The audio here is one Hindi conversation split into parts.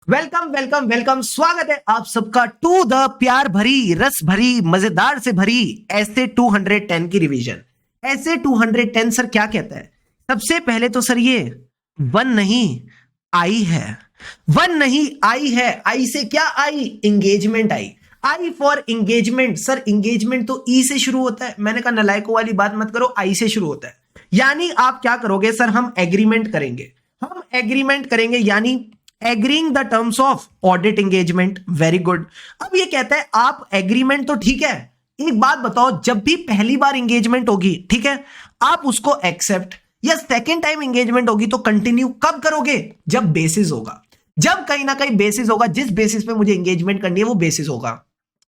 वेलकम वेलकम वेलकम, स्वागत है आप सबका टू द प्यार भरी रस भरी मजेदार से भरी ऐसे 210 की रिवीजन। ऐसे 210 सर क्या कहता है? सबसे पहले तो सर ये वन नहीं आई है, वन नहीं आई है। आई से क्या I? Engagement I. I for engagement. Sir engagement तो ई से शुरू होता है। मैंने कहा नलायकों वाली बात मत करो, आई से शुरू होता है। यानी आप क्या करोगे सर? हम एग्रीमेंट करेंगे, हम एग्रीमेंट करेंगे यानी agreeing the terms of audit engagement. Very good. अब ये कहता है आप एग्रीमेंट तो ठीक है, एक बात बताओ, जब भी पहली बार एंगेजमेंट होगी, ठीक है, आप उसको एक्सेप्ट, या सेकेंड टाइम एंगेजमेंट होगी तो कंटिन्यू कब करोगे? जब बेसिस होगा, जब कहीं ना कहीं बेसिस होगा। जिस बेसिस पे मुझे एंगेजमेंट करनी है वो बेसिस होगा।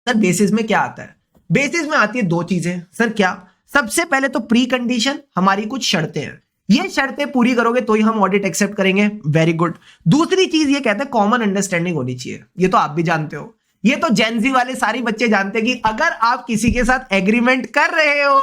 सर बेसिस में क्या आता है? बेसिस में आती है दो चीजें। सर क्या? सबसे पहले तो प्री कंडीशन, हमारी कुछ शर्तें हैं, ये शर्तें पूरी करोगे तो ही हम ऑडिट एक्सेप्ट करेंगे। Very good. दूसरी चीज ये कहते हैं कॉमन अंडरस्टैंडिंग होनी चाहिए। ये तो आप भी जानते हो, ये तो जेनजी वाले सारे बच्चे जानते हैं कि अगर आप किसी के साथ एग्रीमेंट कर रहे हो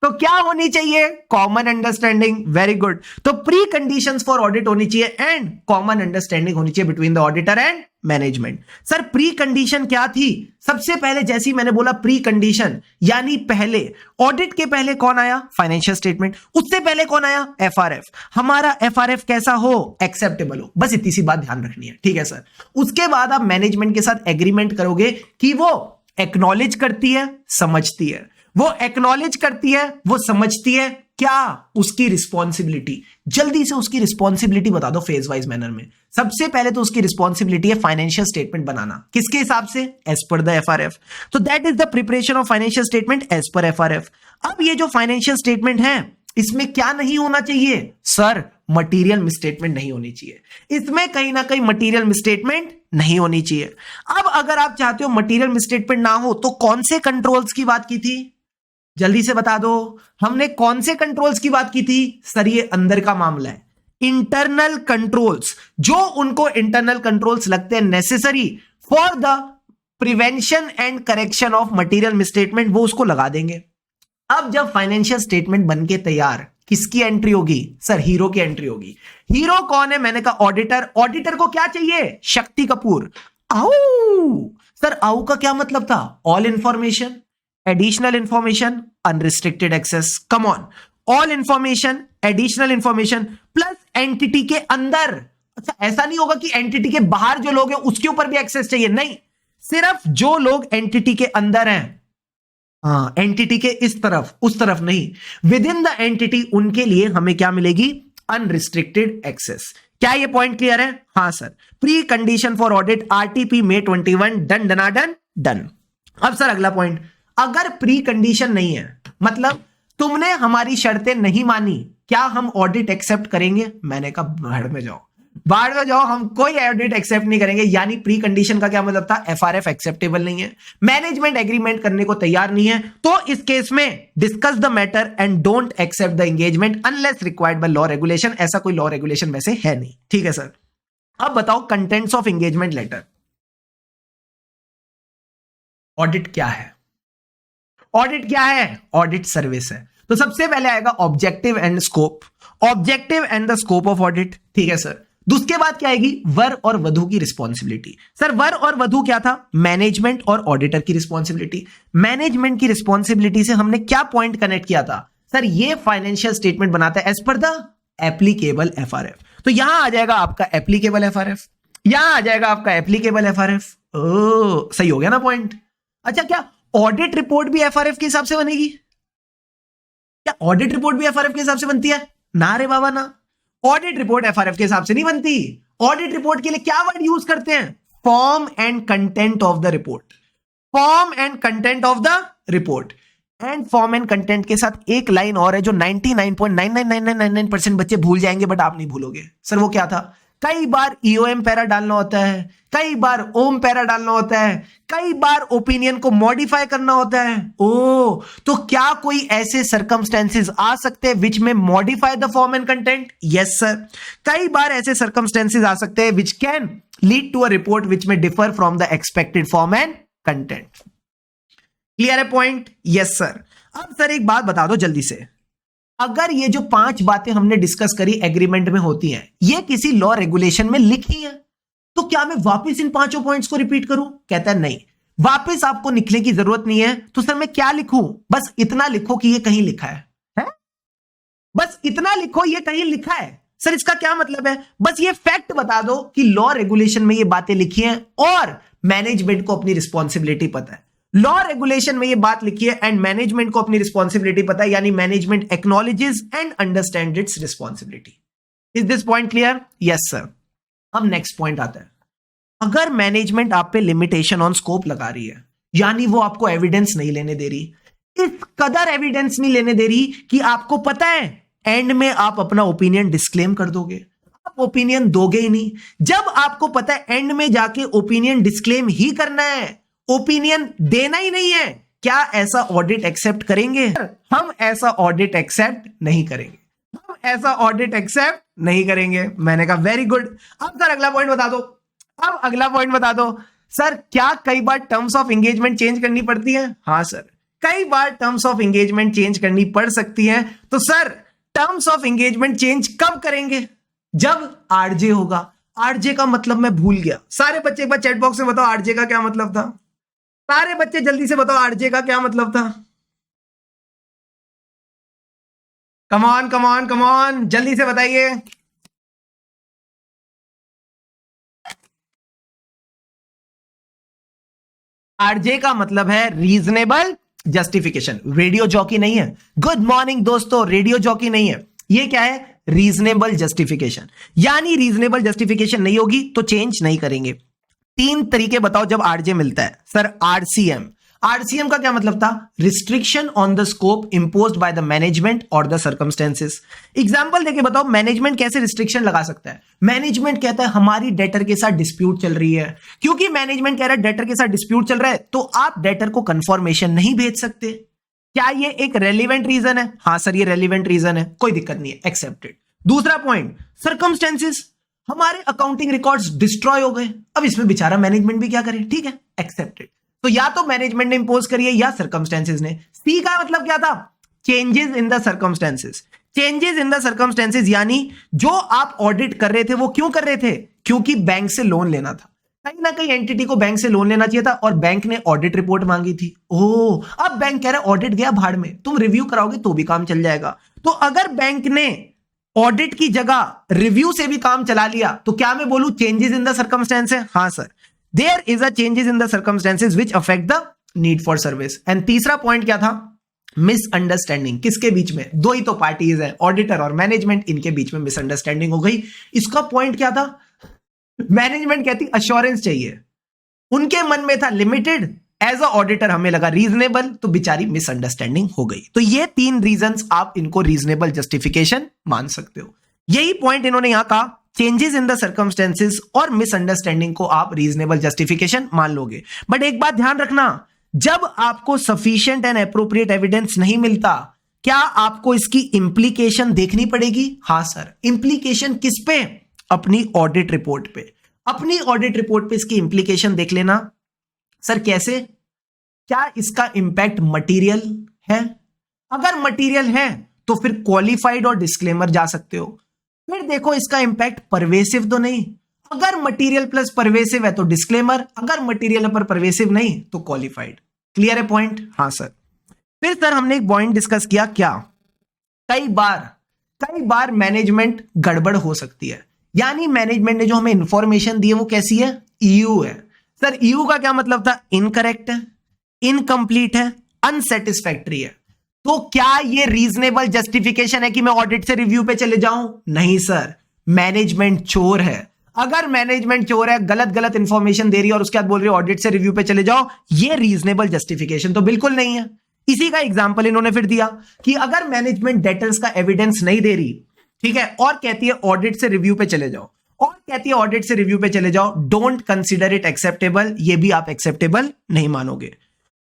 तो क्या होनी चाहिए? Common understanding. Very good. तो प्री कंडीशंस फॉर ऑडिट होनी चाहिए एंड कॉमन अंडरस्टैंडिंग होनी चाहिए between the auditor and management. Sir pre condition क्या थी? सबसे पहले जैसी मैंने बोला प्री कंडीशन यानी पहले ऑडिट के पहले कौन आया? Financial statement. उससे पहले कौन आया? एफआरएफ। हमारा एफआरएफ कैसा हो? एक्सेप्टेबल हो। बस इतनी सी बात ध्यान रखनी है, ठीक है सर। उसके बाद आप मैनेजमेंट के साथ एग्रीमेंट करोगे कि वो एक्नॉलेज करती है, समझती है, वो एक्नॉलेज करती है, वो समझती है क्या? उसकी रिस्पॉन्सिबिलिटी। जल्दी से उसकी रिस्पॉन्सिबिलिटी बता दो फेज वाइज मैनर में। सबसे पहले तो उसकी रिस्पॉन्सिबिलिटी है फाइनेंशियल स्टेटमेंट बनाना। किसके हिसाब से? As per the FRF. तो that is the preparation of financial statement as per FRF. अब ये जो फाइनेंशियल स्टेटमेंट है इसमें क्या नहीं होना चाहिए? सर मटीरियल मिसस्टेटमेंट नहीं होनी चाहिए। इसमें कहीं ना कहीं मटीरियल मिसस्टेटमेंट नहीं होनी चाहिए। अब अगर आप चाहते हो मटीरियल मिसस्टेटमेंट ना हो तो कौन से कंट्रोल्स की बात की थी? जल्दी से बता दो, हमने कौन से कंट्रोल्स की बात की थी? सर ये अंदर का मामला है, इंटरनल कंट्रोल्स। जो उनको इंटरनल कंट्रोल्स लगते हैं necessary for the prevention and correction of material misstatement, वो उसको लगा देंगे। अब जब फाइनेंशियल स्टेटमेंट बनके तैयार, किसकी एंट्री होगी? सर हीरो की एंट्री होगी। हीरो कौन है? मैंने कहा ऑडिटर। ऑडिटर को क्या चाहिए? शक्ति कपूर। आओ सर, आओ का क्या मतलब था? All information, additional information, unrestricted access. Come on, all information, additional information plus entity के अंदर। अच्छा ऐसा नहीं होगा कि एंटिटी के बाहर जो लोग हैं उसके ऊपर भी एक्सेस चाहिए, नहीं, सिर्फ जो लोग एंटिटी के अंदर हैं, हाँ एंटिटी के इस तरफ उस तरफ नहीं, विद इन द एंटिटी, उनके लिए हमें क्या मिलेगी? Unrestricted access. क्या ये पॉइंट क्लियर है? हाँ sir. Pre condition for audit RTP May 21 done डनाडन डन। अब सर अगला पॉइंट, अगर प्री कंडीशन नहीं है, मतलब तुमने हमारी शर्तें नहीं मानी, क्या हम ऑडिट एक्सेप्ट करेंगे? मैंने कहा बाढ़ में जाओ, बाढ़ में जाओ, हम कोई ऑडिट एक्सेप्ट नहीं करेंगे। यानी प्री कंडीशन का क्या मतलब था? एफआरएफ एक्सेप्टेबल नहीं है, मैनेजमेंट एग्रीमेंट करने को तैयार नहीं है, तो इस केस में discuss the matter and don't accept the engagement unless required by law regulation. ऐसा कोई लॉ रेगुलेशन वैसे है नहीं, ठीक है सर। अब बताओ contents of engagement letter. Audit क्या है? ऑडिट क्या है? ऑडिट सर्विस है। तो सबसे पहले आएगा objective and scope, objective and the scope of audit, ठीक है सर। उसके बाद क्या आएगी? वर और वधु की रिस्पॉन्सिबिलिटी। सर वर और वधु क्या था? मैनेजमेंट और ऑडिटर की रिस्पॉन्सिबिलिटी। मैनेजमेंट की रिस्पॉन्सिबिलिटी से हमने क्या पॉइंट कनेक्ट किया था? सर ये फाइनेंशियल स्टेटमेंट बनाता है as per the applicable FRF. तो यहां आ जाएगा आपका एप्लीकेबल एफआरएफ, यहां आ जाएगा आपका एप्लीकेबल एफआरएफ। ओ सही हो गया ना पॉइंट? अच्छा क्या ऑडिट रिपोर्ट भी एफआरएफ के हिसाब से बनेगी? क्या ऑडिट रिपोर्ट भी एफआरएफ के हिसाब से बनती है? ना रे बाबा ना, ऑडिट रिपोर्ट एफआरएफ के हिसाब से नहीं बनती। ऑडिट रिपोर्ट के लिए क्या वर्ड यूज करते हैं? Form and content of the report, form and content of the report. And form and content के साथ एक लाइन और है जो 99.999999% बच्चे भूल जाएंगे बट आप नहीं भूलोगे। सर वो क्या था? कई बार ईओएम पैरा डालना होता है, कई बार ओम पैरा डालना होता है, कई बार ओपिनियन को मॉडिफाई करना होता है। ओ तो क्या कोई ऐसे सर्कमस्टेंसेस आ सकते हैं विच में modify the form and content? Yes sir, कई बार ऐसे सर्कमस्टेंसेस आ सकते हैं which can lead to a report which में differ from the expected form and content. Clear है पॉइंट? Yes sir. अब सर एक बात बता दो जल्दी से, अगर ये जो 5 बातें हमने डिस्कस करी एग्रीमेंट में होती हैं, ये किसी लॉ रेगुलेशन में लिखी हैं तो क्या मैं वापस इन 5 पॉइंट्स को रिपीट करूं? कहता है नहीं, वापस आपको लिखने की जरूरत नहीं है। तो सर मैं क्या लिखूं? बस इतना लिखो कि ये कहीं लिखा है? बस इतना लिखो ये कहीं लिखा है। सर इसका क्या मतलब है? बस ये फैक्ट बता दो कि लॉ रेगुलेशन में ये बातें लिखी हैं और मैनेजमेंट को अपनी रिस्पॉन्सिबिलिटी पता है। लॉ रेगुलेशन में ये बात लिखी है एंड मैनेजमेंट को अपनी रिस्पॉन्सिबिलिटी पता है, यानी management acknowledges and understand it's responsibility. Is this point clear? Yes sir. अब नेक्स्ट पॉइंट आता है, अगर मैनेजमेंट आप पे लिमिटेशन ऑन स्कोप लगा रही है, यानी वो आपको एविडेंस नहीं लेने दे रही, इस कदर एविडेंस नहीं लेने दे रही कि आपको पता है एंड में आप अपना ओपिनियन डिस्क्लेम कर दोगे, आप ओपिनियन दोगे ही नहीं। जब आपको पता है एंड में जाके ओपिनियन डिस्क्लेम ही करना है, ओपिनियन देना ही नहीं है, क्या ऐसा ऑडिट एक्सेप्ट करेंगे? हम ऐसा ऑडिट एक्सेप्ट नहीं करेंगे, हम ऐसा ऑडिट एक्सेप्ट नहीं करेंगे। मैंने कहा वेरी गुड। अब सर अगला पॉइंट बता दो, अब अगला पॉइंट बता दो। सर क्या कई बार टर्म्स ऑफ एंगेजमेंट चेंज करनी पड़ती है? हाँ सर, कई बार टर्म्स ऑफ एंगेजमेंट चेंज करनी पड़ सकती है। तो sir terms of engagement change कब करेंगे? जब आरजे होगा। आरजे का मतलब मैं भूल गया। सारे बच्चे एक बार चैट बॉक्स में बताओ आरजे का क्या मतलब था। सारे बच्चे जल्दी से बताओ आरजे का क्या मतलब था। कमॉन कमॉन कमॉन, जल्दी से बताइए। आरजे का मतलब है रीजनेबल जस्टिफिकेशन। रेडियो जॉकी नहीं है। गुड मॉर्निंग दोस्तों, रेडियो जॉकी नहीं है। ये क्या है? Reasonable justification. यानी रीजनेबल जस्टिफिकेशन नहीं होगी तो चेंज नहीं करेंगे। 3 तरीके बताओ जब आरजे मिलता है। Sir RCM. आरसीएम का क्या मतलब था? Restriction on the scope imposed by the management और द सर्कमस्टेंसेस। एग्जांपल देके बताओ मैनेजमेंट कैसे रिस्ट्रिक्शन लगा सकता है। मैनेजमेंट कहता है हमारी डेटर के साथ डिस्प्यूट चल रही है, क्योंकि मैनेजमेंट कह रहा है डेटर के साथ डिस्प्यूट चल रहा है तो आप डेटर को कंफर्मेशन नहीं भेज सकते। क्या ये एक रेलिवेंट रीजन है? हाँ सर ये रेलिवेंट रीजन है, कोई दिक्कत नहीं है, एक्सेप्टेड। दूसरा पॉइंट, सर्कमस्टेंसेस। हमारे अकाउंटिंग रिकॉर्ड्स डिस्ट्रॉय हो गए, अब इसमें बेचारा मैनेजमेंट भी क्या करे? ठीक है, एक्सेप्टेड। तो या तो मैनेजमेंट ने इंपोज करी है या सर्कमस्टेंसेस ने। सी का मतलब क्या था? Changes in the circumstances. Changes in the circumstances यानी जो आप ऑडिट कर रहे थे वो क्यों कर रहे थे? क्योंकि बैंक से लोन लेना था, कहीं ना कहीं एंटिटी को बैंक से लोन लेना चाहिए था और बैंक ने ऑडिट रिपोर्ट मांगी थी। ओह, अब बैंक कह रहा है ऑडिट गया भाड़ में, तुम रिव्यू कराओगे तो भी काम चल जाएगा। तो अगर बैंक ने ऑडिट की जगह रिव्यू से भी काम चला लिया तो क्या मैं बोलूं चेंजेस इन द सर्कमस्टेंस है? हाँ sir, there is a changes in the circumstances which affect the need for service. And तीसरा पॉइंट क्या था? मिसअंडरस्टैंडिंग। किसके बीच में? दो ही तो पार्टीज है, ऑडिटर और मैनेजमेंट, इनके बीच में मिसअंडरस्टैंडिंग हो गई। इसका पॉइंट क्या था? मैनेजमेंट कहती अश्योरेंस चाहिए, उनके मन में था लिमिटेड, एज अ ऑडिटर हमें लगा रीजनेबल, तो बेचारी मिसअंडरस्टैंडिंग हो गई। तो ये 3 रीजंस आप इनको रीजनेबल जस्टिफिकेशन मान सकते हो। यही पॉइंट इन्होंने यहां कहा, चेंजेस इन द सर्कमस्टेंसेस और मिसअंडरस्टैंडिंग को आप रीजनेबल जस्टिफिकेशन मान लोगे। बट एक बात ध्यान रखना, जब आपको सफिशिएंट एंड एप्रोप्रिएट एविडेंस नहीं मिलता, क्या आपको इसकी इंप्लीकेशन देखनी पड़ेगी? हां सर। इंप्लीकेशन किस पे? अपनी ऑडिट रिपोर्ट पे। अपनी ऑडिट रिपोर्ट पे इसकी इंप्लीकेशन देख लेना। सर कैसे? क्या इसका इंपैक्ट मटेरियल है? अगर मटेरियल है तो फिर क्वालिफाइड और डिस्क्लेमर जा सकते हो। फिर देखो इसका इंपैक्ट परवेसिव तो नहीं, अगर मटेरियल प्लस परवेसिव है तो डिस्क्लेमर, अगर मटेरियल पर परवेसिव नहीं तो क्वालिफाइड। क्लियर है पॉइंट? हाँ सर। फिर सर हमने एक पॉइंट डिस्कस किया, क्या कई बार मैनेजमेंट गड़बड़ हो सकती है, यानी मैनेजमेंट ने जो हमें इंफॉर्मेशन दी है वो कैसी है? ईयू है। सर ईयू का क्या मतलब था? इनकरेक्ट है, इनकंप्लीट है, अनसेटिस्फैक्टरी है। तो क्या ये रीजनेबल जस्टिफिकेशन है कि मैं ऑडिट से रिव्यू पे चले जाऊं? नहीं सर, मैनेजमेंट चोर है। अगर मैनेजमेंट चोर है, गलत गलत इंफॉर्मेशन दे रही है और उसके बाद बोल रही है ऑडिट से रिव्यू पे चले जाओ, ये रीजनेबल जस्टिफिकेशन तो बिल्कुल नहीं है। इसी का एग्जांपल इन्होंने फिर दिया कि अगर मैनेजमेंट डेटर्स का एविडेंस नहीं दे रही, ठीक है, और कहती है ऑडिट से रिव्यू पे चले जाओ, और कहती है ऑडिट से रिव्यू पे चले जाओ, डोंट कंसीडर इट एक्सेप्टेबल, ये भी आप एक्सेप्टेबल नहीं मानोगे।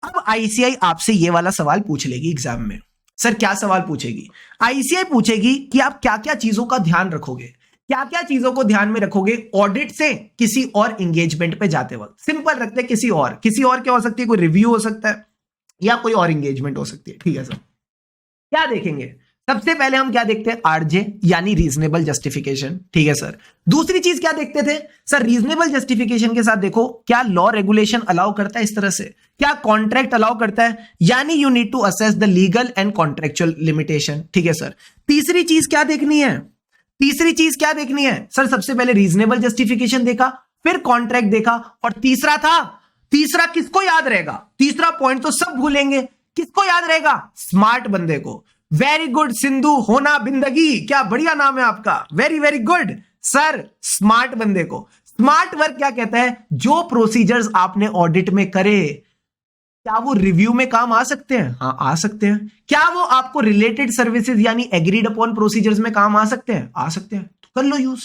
अब आईसीआई आपसे ये वाला सवाल पूछ लेगी एग्जाम में। सर क्या सवाल पूछेगी? आईसीआई पूछेगी कि आप क्या क्या चीजों का ध्यान रखोगे, क्या क्या चीजों को ध्यान में रखोगे ऑडिट से किसी और एंगेजमेंट पे जाते वक्त। सिंपल रखते हैं, किसी और क्या हो सकती है? कोई रिव्यू हो सकता है या कोई और एंगेजमेंट हो सकती है। ठीक है सर, क्या देखेंगे? सबसे पहले हम क्या देखते हैं, आरजे यानी रीजनेबल जस्टिफिकेशन, ठीक है सर। दूसरी चीज क्या देखते थे सर, रीजनेबल जस्टिफिकेशन के साथ देखो क्या लॉ रेगुलेशन अलाउ करता है इस तरह से, क्या कॉन्ट्रैक्ट अलाउ करता है, यानी you need to assess the legal and contractual limitation, ठीक है सर। तीसरी चीज क्या देखनी है, तीसरी चीज क्या देखनी है सर, सबसे पहले रीजनेबल जस्टिफिकेशन देखा, फिर कॉन्ट्रैक्ट देखा, और तीसरा था, तीसरा किसको याद रहेगा, तीसरा पॉइंट तो सब भूलेंगे, किसको याद रहेगा, स्मार्ट बंदे को। वेरी गुड सिंधु होना बिंदगी, क्या बढ़िया नाम है आपका, very very good sir, smart बंदे को। स्मार्ट वर्क क्या कहता है, जो प्रोसीजर्स आपने ऑडिट में करे क्या वो रिव्यू में काम आ सकते हैं, हाँ आ सकते हैं। क्या वो आपको रिलेटेड सर्विसेज यानी एग्रीड अपॉन प्रोसीजर्स में काम आ सकते हैं, आ सकते हैं, तो कर लो यूज,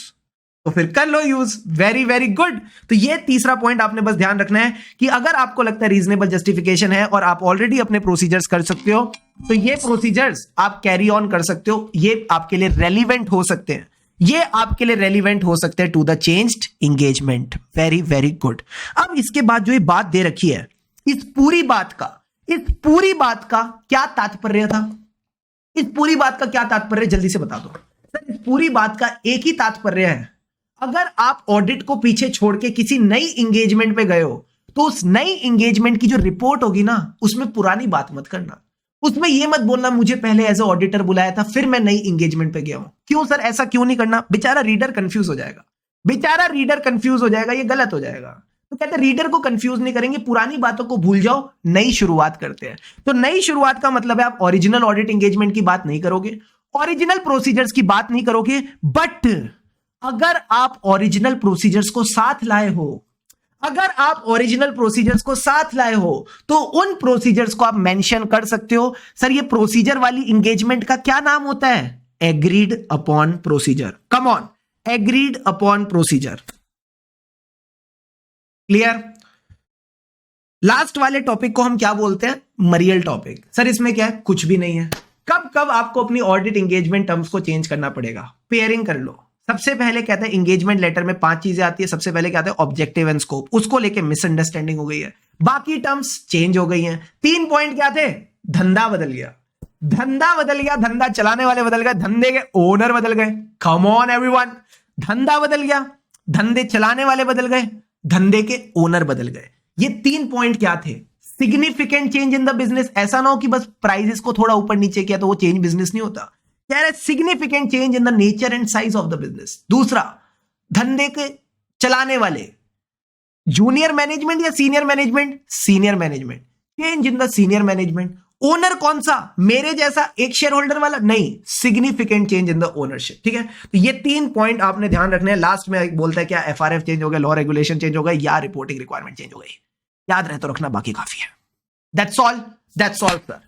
तो फिर कर लो यूज, वेरी वेरी गुड। तो ये तीसरा पॉइंट आपने बस ध्यान रखना है कि अगर आपको लगता है रीजनेबल जस्टिफिकेशन है और आप ऑलरेडी अपने प्रोसीजर्स कर सकते हो, तो ये प्रोसीजर्स आप कैरी ऑन कर सकते हो, ये आपके लिए रेलिवेंट हो सकते हैं, ये आपके लिए रेलिवेंट हो सकते हैं to the changed engagement, very very good. अब इसके बाद जो ये बात दे रखी है, इस पूरी बात का क्या तात्पर्य था, इस पूरी बात का क्या तात्पर्य, जल्दी से बता दो सर। इस पूरी बात का एक ही तात्पर्य है, अगर आप ऑडिट को पीछे छोड़ के किसी नई एंगेजमेंट पे गए हो, तो उस नई एंगेजमेंट की जो रिपोर्ट होगी ना, उसमें पुरानी बात मत करना, उसमें यह मत बोलना मुझे पहले एज ए ऑडिटर बुलाया था फिर मैं नई एंगेजमेंट पे गया हूं। क्यों सर, ऐसा क्यों नहीं करना, बेचारा रीडर कंफ्यूज हो जाएगा, बेचारा रीडर कंफ्यूज हो जाएगा, ये गलत हो जाएगा। तो कहते हैं रीडर को कंफ्यूज नहीं करेंगे, पुरानी बातों को भूल जाओ, नई शुरुआत करते हैं। तो नई शुरुआत का मतलब है आप ओरिजिनल ऑडिट एंगेजमेंट की बात नहीं करोगे, ओरिजिनल प्रोसीजर्स की बात नहीं करोगे, बट अगर आप ओरिजिनल प्रोसीजर्स को साथ लाए हो, अगर आप ओरिजिनल प्रोसीजर्स को साथ लाए हो, तो उन प्रोसीजर्स को आप मेंशन कर सकते हो। सर ये प्रोसीजर वाली एंगेजमेंट का क्या नाम होता है, agreed upon procedure, come on, agreed upon procedure, clear. Last वाले टॉपिक को हम क्या बोलते हैं, मरियल टॉपिक। सर इसमें क्या है, कुछ भी नहीं है। कब कब आपको अपनी ऑडिट एंगेजमेंट टर्म्स को चेंज करना पड़ेगा, पेयरिंग कर लो। सबसे पहले कहते हैं एंगेजमेंट लेटर में 5 चीजें आती है, सबसे पहले कहते हैं ऑब्जेक्टिव एंड स्कोप, उसको लेके मिसअंडरस्टैंडिंग हो गई है, बाकी टर्म्स चेंज हो गई हैं। 3 पॉइंट क्या थे, धंधा बदल गया, धंधा बदल गया, धंधा चलाने वाले बदल गए, धंधे के ओनर बदल गए, कम ऑन एवरीवन, धंधा बदल गया, धंधे चलाने वाले बदल गए, धंधे के ओनर बदल गए। ये 3 पॉइंट क्या थे, significant change in the business, ऐसा ना हो कि बस प्राइसेस को थोड़ा ऊपर नीचे किया तो वो चेंज बिजनेस नहीं होता, कह रहे significant change in the nature and size of the business. दूसरा, धंधे के चलाने वाले, जूनियर मैनेजमेंट या senior management, senior management, change in the senior management. Owner कौन सा, मेरे जैसा एक शेयर होल्डर वाला नहीं, significant change in the ownership, ठीक है। तो ये 3 पॉइंट आपने ध्यान रखने हैं। लास्ट में बोलता है क्या, एफआरएफ चेंज हो गया, लॉ रेगुलेशन चेंज हो गया, या रिपोर्टिंग रिक्वायरमेंट चेंज हो गई, याद रहे तो रखना, बाकी काफी है। That's all sir.